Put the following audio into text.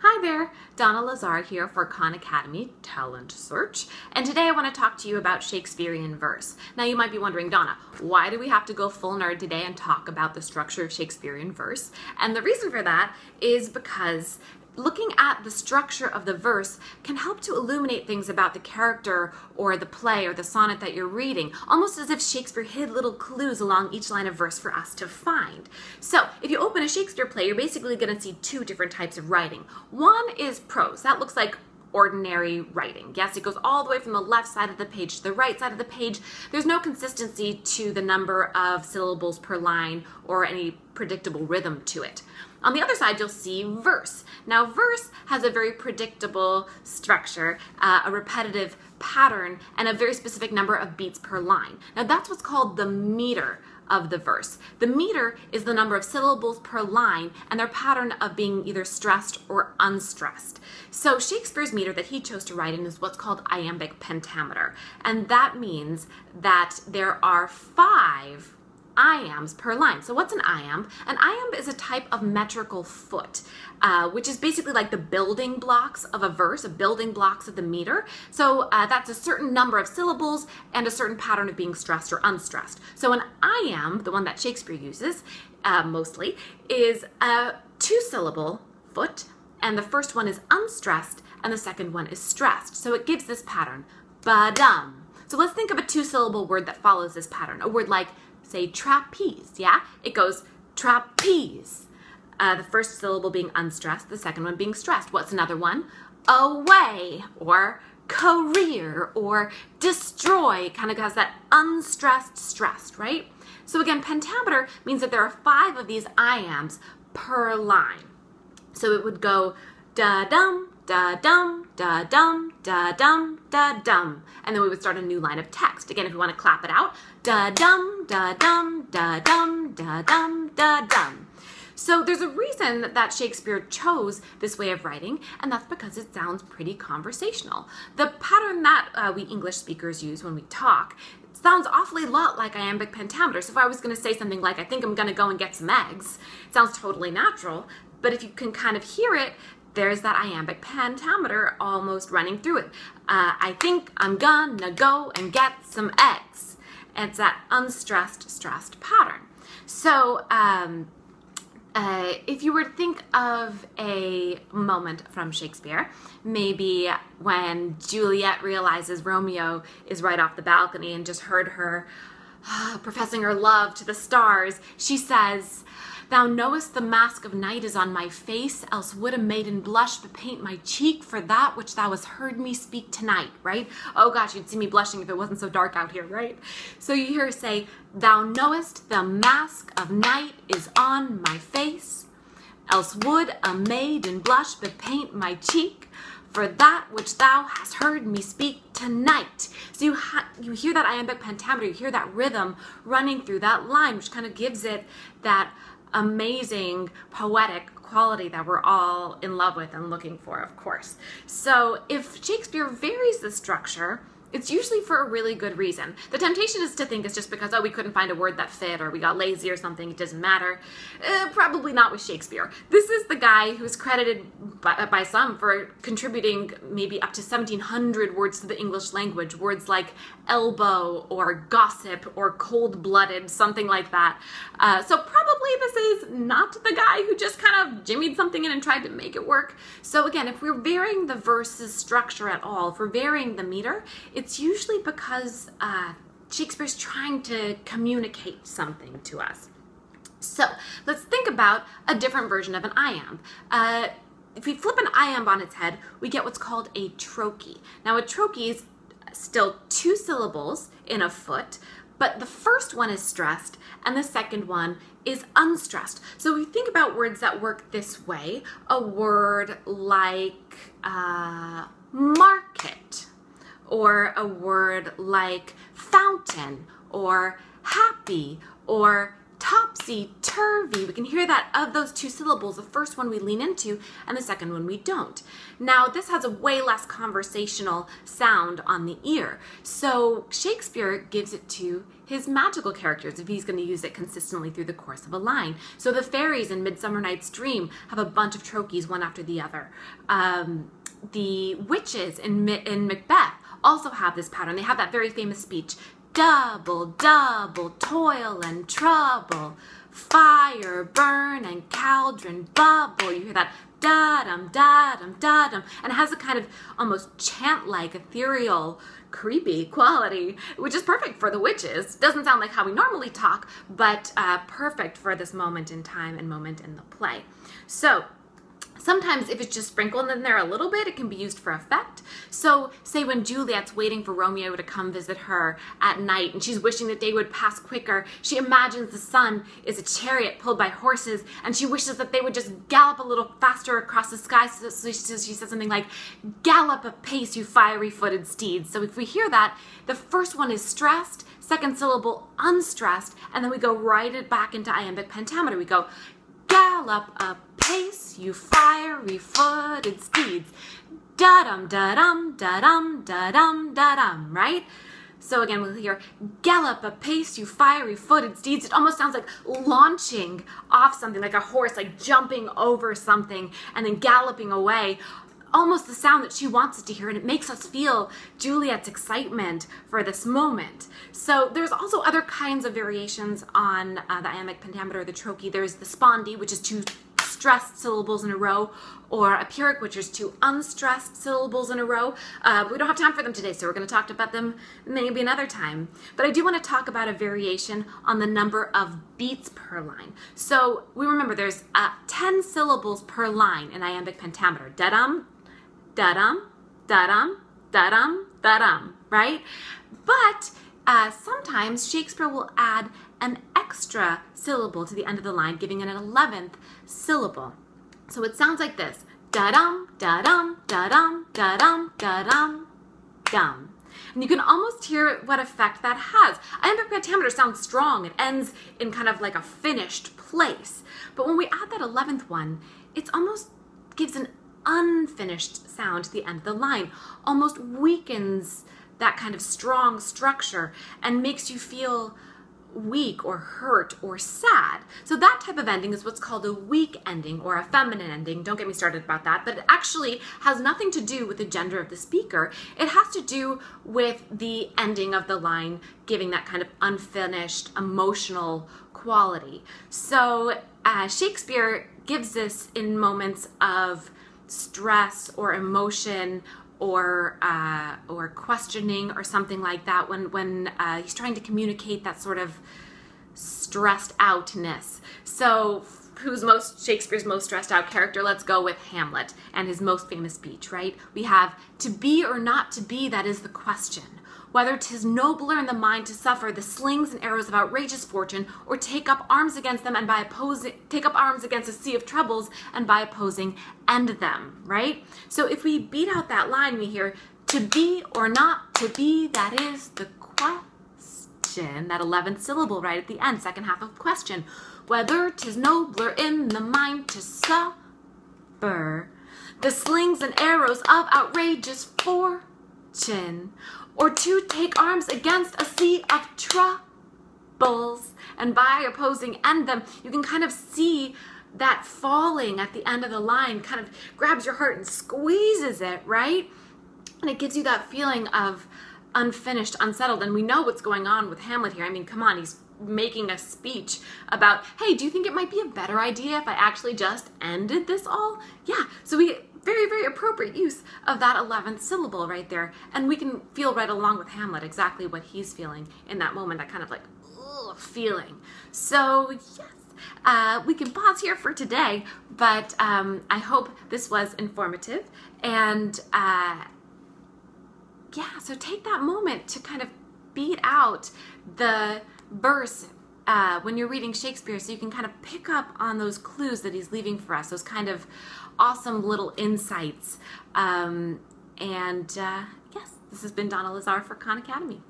Hi there, Donna Lazar here for Khan Academy Talent Search, and today I want to talk to you about Shakespearean verse. Now you might be wondering, Donna, why do we have to go full nerd today and talk about the structure of Shakespearean verse? And the reason for that is because looking at the structure of the verse can help to illuminate things about the character or the play or the sonnet that you're reading, almost as if Shakespeare hid little clues along each line of verse for us to find. So if you open a Shakespeare play, you're basically going to see two different types of writing. One is prose. That looks like ordinary writing. Yes, it goes all the way from the left side of the page to the right side of the page. There's no consistency to the number of syllables per line or any predictable rhythm to it. On the other side, you'll see verse. Now, verse has a very predictable structure, a repetitive pattern, and a very specific number of beats per line. Now, that's what's called the meter of the verse. The meter is the number of syllables per line and their pattern of being either stressed or unstressed. So Shakespeare's meter that he chose to write in is what's called iambic pentameter. And that means that there are 5 iambs per line. So what's an iamb? An iamb is a type of metrical foot, which is basically like the building blocks of a verse, the building blocks of the meter. So that's a certain number of syllables and a certain pattern of being stressed or unstressed. So an iamb, the one that Shakespeare uses mostly, is a 2-syllable foot, and the first one is unstressed and the second one is stressed. So it gives this pattern, ba-dum. So let's think of a 2-syllable word that follows this pattern. A word like, say, trapeze, yeah? It goes trapeze. The first syllable being unstressed, the second one being stressed. What's another one? Away, or career, or destroy. It kind of has that unstressed, stressed, right? So again, pentameter means that there are 5 of these iambs per line. So it would go da-dum, da-dum, da-dum, da-dum, da-dum. And then we would start a new line of text. Again, if you want to clap it out, da-dum, da-dum, da-dum, da-dum, da-dum. So there's a reason that Shakespeare chose this way of writing, and that's because it sounds pretty conversational. The pattern that we English speakers use when we talk sounds awfully lot like iambic pentameter. So if I was going to say something like, I think I'm going to go and get some eggs, it sounds totally natural. But if you can kind of hear it, there's that iambic pentameter almost running through it. I think I'm gonna go and get some eggs. It's that unstressed, stressed pattern. So if you were to think of a moment from Shakespeare, maybe when Juliet realizes Romeo is right off the balcony and just heard her professing her love to the stars, she says, "Thou knowest the mask of night is on my face, else would a maiden blush bepaint my cheek for that which thou hast heard me speak tonight," right? Oh gosh, you'd see me blushing if it wasn't so dark out here, right? So you hear her say, "Thou knowest the mask of night is on my face, else would a maiden blush bepaint my cheek for that which thou hast heard me speak tonight." So you hear that iambic pentameter, you hear that rhythm running through that line, which kind of gives it that amazing poetic quality that we're all in love with and looking for, of course. So if Shakespeare varies the structure, it's usually for a really good reason. The temptation is to think it's just because, oh, we couldn't find a word that fit or we got lazy or something, it doesn't matter. Probably not with Shakespeare. This is the guy who's credited by some for contributing maybe up to 1,700 words to the English language, words like elbow or gossip or cold-blooded, something like that. So probably this is not the guy who just kind of jimmied something in and tried to make it work. So again, if we're varying the verse's structure at all, if we're varying the meter, it's usually because Shakespeare's trying to communicate something to us. So let's think about a different version of an iamb. If we flip an iamb on its head, we get what's called a trochee. Now a trochee is still 2 syllables in a foot, but the first one is stressed and the second one is unstressed. So we think about words that work this way, a word like market, or a word like fountain, or happy, or topsy-turvy. We can hear that of those two syllables. The first one we lean into and the second one we don't. Now, this has a way less conversational sound on the ear. So Shakespeare gives it to his magical characters if he's going to use it consistently through the course of a line. So the fairies in Midsummer Night's Dream have a bunch of trochees, one after the other. The witches in Macbeth also have this pattern. They have that very famous speech, double, double, toil and trouble, fire, burn, and cauldron bubble. You hear that da-dum, da-dum, da-dum, and it has a kind of almost chant-like, ethereal, creepy quality, which is perfect for the witches. Doesn't sound like how we normally talk, but perfect for this moment in time and moment in the play. So sometimes if it's just sprinkled in there a little bit, it can be used for effect. So say when Juliet's waiting for Romeo to come visit her at night and she's wishing the day would pass quicker, she imagines the sun is a chariot pulled by horses and she wishes that they would just gallop a little faster across the sky. So she says something like, gallop apace, you fiery-footed steeds. So if we hear that, the first one is stressed, second syllable unstressed, and then we go right back into iambic pentameter. We go, gallop apace, you fiery-footed steeds. Da-dum, da-dum, da-dum, da-dum, da-dum, right? So again, we'll hear, gallop apace, you fiery-footed steeds. It almost sounds like launching off something, like a horse, like jumping over something and then galloping away. Almost the sound that she wants us to hear, and it makes us feel Juliet's excitement for this moment. So there's also other kinds of variations on the iambic pentameter, the trochee. There's the spondy, which is two stressed syllables in a row, or a pyrrhic, which is two unstressed syllables in a row. We don't have time for them today, so we're going to talk about them maybe another time. But I do want to talk about a variation on the number of beats per line. So we remember there's 10 syllables per line in iambic pentameter. Da-dum, da-dum, da-dum, da-dum, da-dum, right? But sometimes Shakespeare will add an extra syllable to the end of the line, giving it an 11th syllable. So it sounds like this, da-dum, da-dum, da-dum, da-dum, da-dum, dum. And you can almost hear what effect that has. Iambic pentameter sounds strong. It ends in kind of like a finished place. But when we add that 11th one, it almost gives an unfinished sound to the end of the line, almost weakens that kind of strong structure and makes you feel weak or hurt or sad. So that type of ending is what's called a weak ending or a feminine ending. Don't get me started about that, but it actually has nothing to do with the gender of the speaker. It has to do with the ending of the line giving that kind of unfinished emotional quality. So Shakespeare gives this in moments of stress or emotion or questioning or something like that, when he's trying to communicate that sort of stressed outness. So who's Shakespeare's most stressed out character? Let's go with Hamlet and his most famous speech, right? We have, to be or not to be, that is the question. Whether 'tis nobler in the mind to suffer the slings and arrows of outrageous fortune, or take up arms against them and by opposing, take up arms against a sea of troubles and by opposing end them, right? So if we beat out that line, we hear, to be or not to be, that is the question. That 11th syllable right at the end, second half of question. Whether 'tis nobler in the mind to suffer the slings and arrows of outrageous fortune, or to take arms against a sea of troubles and by opposing end them. You can kind of see that falling at the end of the line kind of grabs your heart and squeezes it, right? And it gives you that feeling of unfinished, unsettled. And we know what's going on with Hamlet here. I mean, come on, he's making a speech about, hey, do you think it might be a better idea if I actually just ended this all? Yeah, so very, very appropriate use of that 11th syllable right there. And we can feel right along with Hamlet exactly what he's feeling in that moment, that kind of like, ugh, feeling. So yes, we can pause here for today, but I hope this was informative. And yeah, so take that moment to kind of beat out the verse when you're reading Shakespeare, so you can kind of pick up on those clues that he's leaving for us, those kind of awesome little insights. Yes, this has been Donna Lazar for Khan Academy.